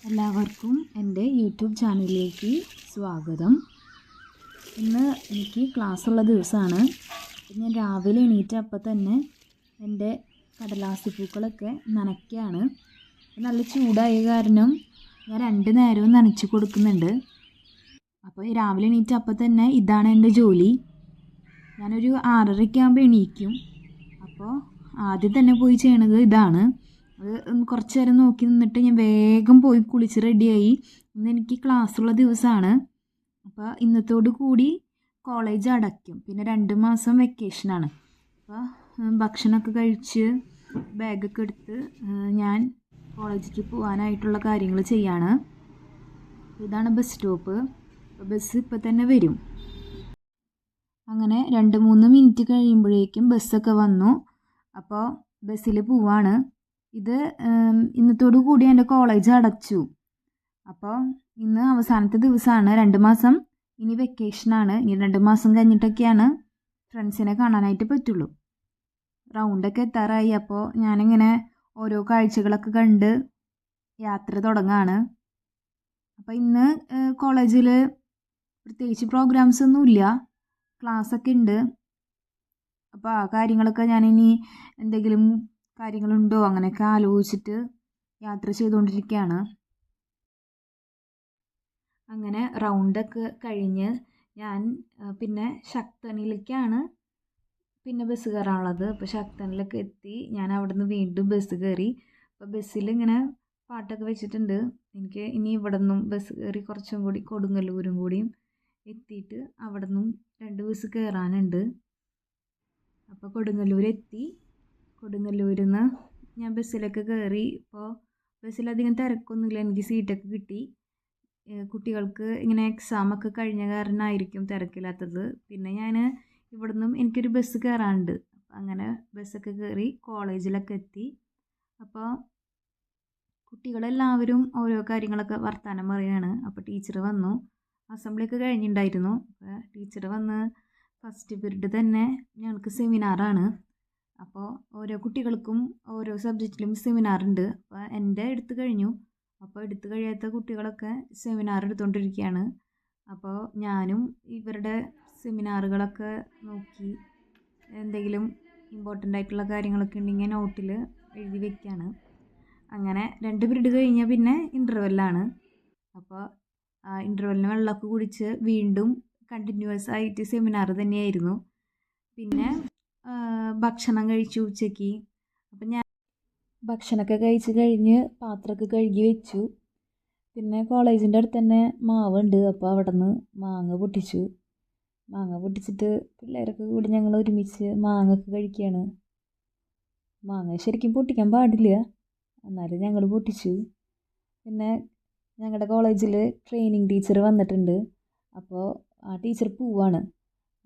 എല്ലാവർക്കും എൻ്റെ യൂട്യൂബ് ചാനലിലേക്ക് സ്വാഗതം. ഇന്ന് എനിക്ക് ക്ലാസ്സുള്ള ദിവസമാണ്. ഞാൻ രാവിലെ എണീറ്റപ്പോൾ തന്നെ എൻ്റെ കടലാസ് പൂക്കളൊക്കെ നനയ്ക്കുകയാണ്. നല്ല ചൂടായ കാരണം ഞാൻ 2 നേരവും നനച്ച് കൊടുക്കുന്നുണ്ട്. അപ്പോൾ രാവിലെ എണീറ്റപ്പോൾ തന്നെ ഇതാണ് എൻ്റെ ജോലി. ഞാനൊരു 6:30 ആകുമ്പോൾ എണീക്കും. അപ്പോൾ ആദ്യം തന്നെ പോയി ചെയ്യണത് ഇതാണ്. അത് കുറച്ച് നേരം നോക്കി നിന്നിട്ട് ഞാൻ വേഗം പോയി കുളിച്ച് റെഡിയായി. ഇന്ന് എനിക്ക് ക്ലാസ്സുള്ള ദിവസമാണ്. അപ്പോൾ ഇന്നത്തോടു കൂടി കോളേജ് അടയ്ക്കും. പിന്നെ 2 മാസം വെക്കേഷനാണ്. അപ്പോൾ ഭക്ഷണമൊക്കെ കഴിച്ച് ബാഗൊക്കെ എടുത്ത് ഞാൻ കോളേജിലേക്ക് പോകാനായിട്ടുള്ള കാര്യങ്ങൾ ചെയ്യാണ്. ഇതാണ് ബസ് സ്റ്റോപ്പ്. ബസ് ഇപ്പോൾ തന്നെ വരും. അങ്ങനെ 2-3 മിനിറ്റ് കഴിയുമ്പോഴേക്കും ബസ്സൊക്കെ വന്നു. അപ്പോൾ ബസ്സിൽ പോവാണ്. ഇത് ഇന്നത്തോടു കൂടി എൻ്റെ കോളേജ് അടച്ചു. അപ്പോൾ ഇന്ന് അവസാനത്തെ ദിവസമാണ്. 2 മാസം ഇനി വെക്കേഷനാണ്. ഇനി 2 മാസം കഴിഞ്ഞിട്ടൊക്കെയാണ് ഫ്രണ്ട്സിനെ കാണാനായിട്ട് പറ്റുള്ളൂ. റൗണ്ടൊക്കെ എത്താറായി. അപ്പോൾ ഞാനിങ്ങനെ ഓരോ കാഴ്ചകളൊക്കെ കണ്ട് യാത്ര തുടങ്ങാണ്. അപ്പോൾ ഇന്ന് കോളേജിൽ പ്രത്യേകിച്ച് പ്രോഗ്രാംസ് ഒന്നുമില്ല, ക്ലാസ്സൊക്കെ ഉണ്ട്. അപ്പോൾ ആ കാര്യങ്ങളൊക്കെ ഞാനിനി എന്തെങ്കിലും കാര്യങ്ങളുണ്ടോ അങ്ങനെയൊക്കെ ആലോചിച്ചിട്ട് യാത്ര ചെയ്തുകൊണ്ടിരിക്കുകയാണ്. അങ്ങനെ റൗണ്ടൊക്കെ കഴിഞ്ഞ് ഞാൻ പിന്നെ ശക്തനിലേക്കാണ് പിന്നെ ബസ് കയറാനുള്ളത്. അപ്പോൾ ശക്തനിലൊക്കെ എത്തി. ഞാൻ അവിടെ നിന്ന് വീണ്ടും ബസ് കയറി. അപ്പോൾ ബസ്സിൽ ഇങ്ങനെ പാട്ടൊക്കെ വെച്ചിട്ടുണ്ട്. എനിക്ക് ഇനി ഇവിടെ നിന്നും ബസ് കയറി കുറച്ചും കൂടി കൊടുങ്ങല്ലൂരും കൂടിയും എത്തിയിട്ട് അവിടെ നിന്നും 2 ബസ് കയറാനുണ്ട്. അപ്പോൾ കൊടുങ്ങല്ലൂർ എത്തി. കൊടുങ്ങല്ലൂരിൽ നിന്ന് ഞാൻ ബസ്സിലൊക്കെ കയറി. ഇപ്പോൾ ബസ്സിലധികം തിരക്കൊന്നുമില്ല, എനിക്ക് സീറ്റൊക്കെ കിട്ടി. കുട്ടികൾക്ക് ഇങ്ങനെ എക്സാമൊക്കെ കഴിഞ്ഞ കാരണമായിരിക്കും തിരക്കില്ലാത്തത്. പിന്നെ ഞാൻ ഇവിടെ നിന്നും എനിക്കൊരു ബസ് കയറാനുണ്ട്. അങ്ങനെ ബസ്സൊക്കെ കയറി കോളേജിലൊക്കെ എത്തി. അപ്പോൾ കുട്ടികളെല്ലാവരും ഓരോ കാര്യങ്ങളൊക്കെ വർത്തമാനം പറയുകയാണ്. അപ്പോൾ ടീച്ചർ വന്നു. അസംബ്ലിയൊക്കെ കഴിഞ്ഞിട്ടുണ്ടായിരുന്നു. അപ്പോൾ ടീച്ചർ വന്ന് ഫസ്റ്റ് പീരീഡ് തന്നെ ഞങ്ങൾക്ക് സെമിനാറാണ്. അപ്പോൾ ഓരോ കുട്ടികൾക്കും ഓരോ സബ്ജക്റ്റിലും സെമിനാറുണ്ട്. അപ്പോൾ എൻ്റെ എടുത്തു കഴിഞ്ഞു. അപ്പോൾ എടുത്തു കഴിയാത്ത കുട്ടികളൊക്കെ സെമിനാർ എടുത്തുകൊണ്ടിരിക്കുകയാണ്. അപ്പോൾ ഞാനും ഇവരുടെ സെമിനാറുകളൊക്കെ നോക്കി എന്തെങ്കിലും ഇമ്പോർട്ടൻ്റ് ആയിട്ടുള്ള കാര്യങ്ങളൊക്കെ ഉണ്ടെങ്കിൽ നോട്ടിൽ എഴുതി വയ്ക്കുകയാണ്. അങ്ങനെ 2 പീരീഡ് കഴിഞ്ഞാൽ പിന്നെ ഇൻ്റർവെല്ലാണ്. അപ്പോൾ ഇൻ്റർവെല്ലിന് വെള്ളമൊക്കെ കുടിച്ച് വീണ്ടും കണ്ടിന്യൂസ് ആയിട്ട് സെമിനാർ തന്നെയായിരുന്നു. പിന്നെ ഭക്ഷണം കഴിച്ചു ഉച്ചയ്ക്ക്. അപ്പം ഞാൻ ഭക്ഷണമൊക്കെ കഴിച്ച് കഴിഞ്ഞ് പാത്രമൊക്കെ കഴുകി വെച്ചു. പിന്നെ കോളേജിൻ്റെ അടുത്ത് തന്നെ മാവുണ്ട്. അപ്പോൾ അവിടെ നിന്ന് മാങ്ങ പൊട്ടിച്ചു. മാങ്ങ പൊട്ടിച്ചിട്ട് പിള്ളേരൊക്കെ കൂടി ഞങ്ങൾ ഒരുമിച്ച് മാങ്ങയൊക്കെ കഴിക്കുകയാണ്. മാങ്ങ ശരിക്കും പൊട്ടിക്കാൻ പാടില്ല, എന്നാലും ഞങ്ങൾ പൊട്ടിച്ചു. പിന്നെ ഞങ്ങളുടെ കോളേജിൽ ട്രെയിനിങ് ടീച്ചർ വന്നിട്ടുണ്ട്. അപ്പോൾ ആ ടീച്ചർ പോവാണ്.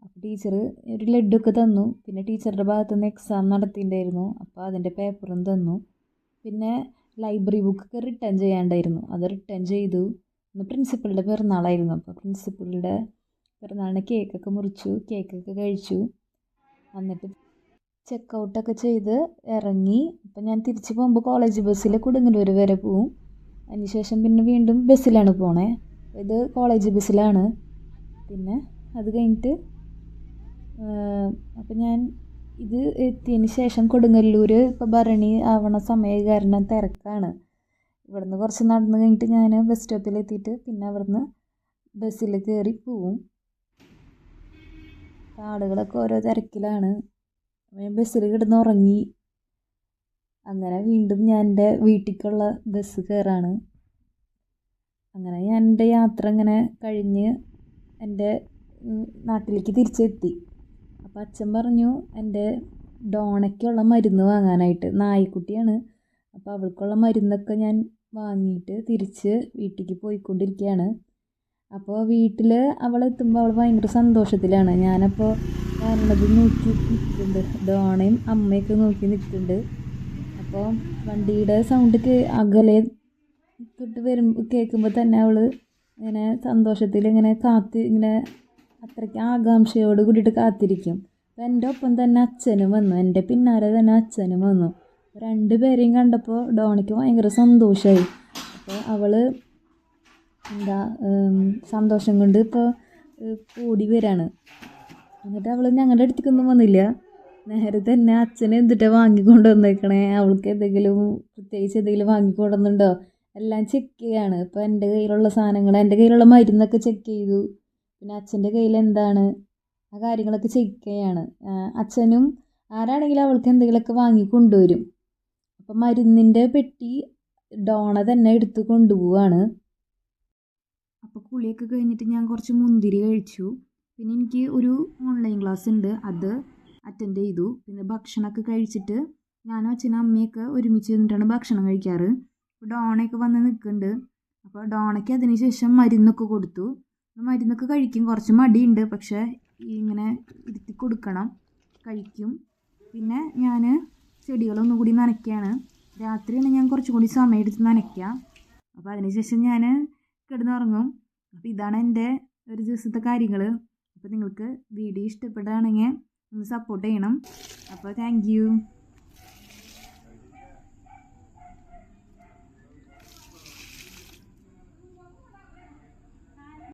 അപ്പോൾ ടീച്ചർ ഒരു ലഡ്ഡുക്കെ തന്നു. പിന്നെ ടീച്ചറുടെ ഭാഗത്തുനിന്ന് എക്സാം നടത്തിയിട്ടുണ്ടായിരുന്നു. അപ്പോൾ അതിൻ്റെ പേപ്പറും തന്നു. പിന്നെ ലൈബ്രറി ബുക്കൊക്കെ റിട്ടേൺ ചെയ്യാണ്ടായിരുന്നു. അത് റിട്ടേൺ ചെയ്തു. ഇന്ന് പ്രിൻസിപ്പളുടെ പിറന്നാളായിരുന്നു. അപ്പോൾ പ്രിൻസിപ്പളുടെ പിറന്നാളിന് കേക്കൊക്കെ മുറിച്ചു, കേക്കൊക്കെ കഴിച്ചു. എന്നിട്ട് ചെക്കൗട്ടൊക്കെ ചെയ്ത് ഇറങ്ങി. അപ്പോൾ ഞാൻ തിരിച്ച് പോകുമ്പോൾ കോളേജ് ബസ്സിൽ കൊടുങ്ങല്ലൂർ വരെ പോവും. അതിനുശേഷം പിന്നെ വീണ്ടും ബസ്സിലാണ് പോണേ. ഇത് കോളേജ് ബസ്സിലാണ്. പിന്നെ അത് കഴിഞ്ഞിട്ട് അപ്പം ഞാൻ ഇത് എത്തിയതിന് ശേഷം കൊടുങ്ങല്ലൂർ ഇപ്പോൾ ഭരണി ആവണ സമയം കാരണം തിരക്കാണ്. ഇവിടെ നിന്ന് കുറച്ച് നടന്ന് കഴിഞ്ഞിട്ട് ഞാൻ ബസ് സ്റ്റോപ്പിലെത്തിയിട്ട് പിന്നെ അവിടെ നിന്ന് ബസ്സിൽ കയറി പോവും. ആളുകളൊക്കെ ഓരോ തിരക്കിലാണ്. ഞാൻ ബസ്സിൽ കിടന്ന് ഉറങ്ങി. അങ്ങനെ വീണ്ടും ഞാൻ എൻ്റെ വീട്ടിലേക്കുള്ള ബസ് കയറാണ്. അങ്ങനെ ഞാൻ എൻ്റെ യാത്ര ഇങ്ങനെ കഴിഞ്ഞ് എൻ്റെ നാട്ടിലേക്ക് തിരിച്ചെത്തി. അപ്പോൾ അച്ഛൻ പറഞ്ഞു എൻ്റെ ഡോണയ്ക്കുള്ള മരുന്ന് വാങ്ങാനായിട്ട്. നായ്ക്കുട്ടിയാണ്. അപ്പോൾ അവൾക്കുള്ള മരുന്നൊക്കെ ഞാൻ വാങ്ങിയിട്ട് തിരിച്ച് വീട്ടിലേക്ക് പോയിക്കൊണ്ടിരിക്കുകയാണ്. അപ്പോൾ വീട്ടിൽ അവളെത്തുമ്പോൾ അവൾ ഭയങ്കര സന്തോഷത്തിലാണ്. ഞാനപ്പോൾ വരണത് നോക്കി നിൽക്കുന്നുണ്ട്. ഡോണയും അമ്മയൊക്കെ നോക്കി നിൽക്കുന്നുണ്ട്. അപ്പോൾ വണ്ടിയുടെ സൗണ്ട് അകലെ തൊട്ട് കേൾക്കുമ്പോൾ തന്നെ അവൾ ഇങ്ങനെ സന്തോഷത്തിൽ ഇങ്ങനെ ഇങ്ങനെ അത്രയ്ക്ക് ആകാംക്ഷയോട് കൂടിയിട്ട് കാത്തിരിക്കും. അപ്പോൾ എൻ്റെ ഒപ്പം തന്നെ അച്ഛനും വന്നു. എൻ്റെ പിന്നാലെ തന്നെ അച്ഛനും വന്നു. 2 പേരെയും കണ്ടപ്പോൾ ഡോണിക്ക് ഭയങ്കര സന്തോഷമായി. അപ്പോൾ അവൾ എന്താ സന്തോഷം കൊണ്ട് ഇപ്പോൾ കൂടി വരാണ്. എന്നിട്ട് അവൾ ഞങ്ങളുടെ അടുത്തേക്കൊന്നും വന്നില്ല. നേരെ തന്നെ അച്ഛനെ എന്തിട്ടാണ് വാങ്ങിക്കൊണ്ട് വന്നേക്കണേ, അവൾക്ക് എന്തെങ്കിലും പ്രത്യേകിച്ച് എന്തെങ്കിലും വാങ്ങിക്കൊണ്ടുവന്നുണ്ടോ എല്ലാം ചെക്ക് ചെയ്യാണ്. ഇപ്പോൾ എൻ്റെ കയ്യിലുള്ള സാധനങ്ങൾ, എൻ്റെ കയ്യിലുള്ള മരുന്നൊക്കെ ചെക്ക് ചെയ്തു. പിന്നെ അച്ഛൻ്റെ കയ്യിൽ എന്താണ് ആ കാര്യങ്ങളൊക്കെ ചെക്ക് ചെയ്യാണ്. അച്ഛനും ആരാണെങ്കിലും അവൾക്ക് എന്തെങ്കിലുമൊക്കെ വാങ്ങി കൊണ്ടുവരും. അപ്പം മരുന്നിൻ്റെ പെട്ടി ഡോണ തന്നെ എടുത്ത് കൊണ്ടുപോവാണ്. അപ്പോൾ കുളിയൊക്കെ കഴിഞ്ഞിട്ട് ഞാൻ കുറച്ച് മുന്തിരി കഴിച്ചു. പിന്നെ എനിക്ക് ഒരു ഓൺലൈൻ ക്ലാസ് ഉണ്ട്, അത് അറ്റൻഡ് ചെയ്തു. പിന്നെ ഭക്ഷണമൊക്കെ കഴിച്ചിട്ട് ഞാനും അച്ഛനും അമ്മയൊക്കെ ഒരുമിച്ച് നിന്നിട്ടാണ് ഭക്ഷണം കഴിക്കാറ്. ഡോണയൊക്കെ വന്ന് നിൽക്കുന്നുണ്ട്. അപ്പോൾ ഡോണയ്ക്ക് അതിന് ശേഷം മരുന്നൊക്കെ കൊടുത്തു. മരുന്നൊക്കെ കഴിക്കും, കുറച്ച് മടിയുണ്ട്, പക്ഷേ ഇങ്ങനെ ഇരുത്തി കൊടുക്കണം, കഴിക്കും. പിന്നെ ഞാൻ ചെടികളൊന്നും കൂടി നനയ്ക്കുകയാണ്. രാത്രിയാണ് ഞാൻ കുറച്ചും കൂടി സമയം എടുത്ത് നനയ്ക്കുക. അപ്പോൾ അതിന് ശേഷം ഞാൻ കിടന്നുറങ്ങും. അപ്പോൾ ഇതാണ് എൻ്റെ ഒരു ദിവസത്തെ കാര്യങ്ങൾ. അപ്പോൾ നിങ്ങൾക്ക് വീഡിയോ ഇഷ്ടപ്പെടുകയാണെങ്കിൽ ഒന്ന് സപ്പോർട്ട് ചെയ്യണം. അപ്പോൾ താങ്ക് യു.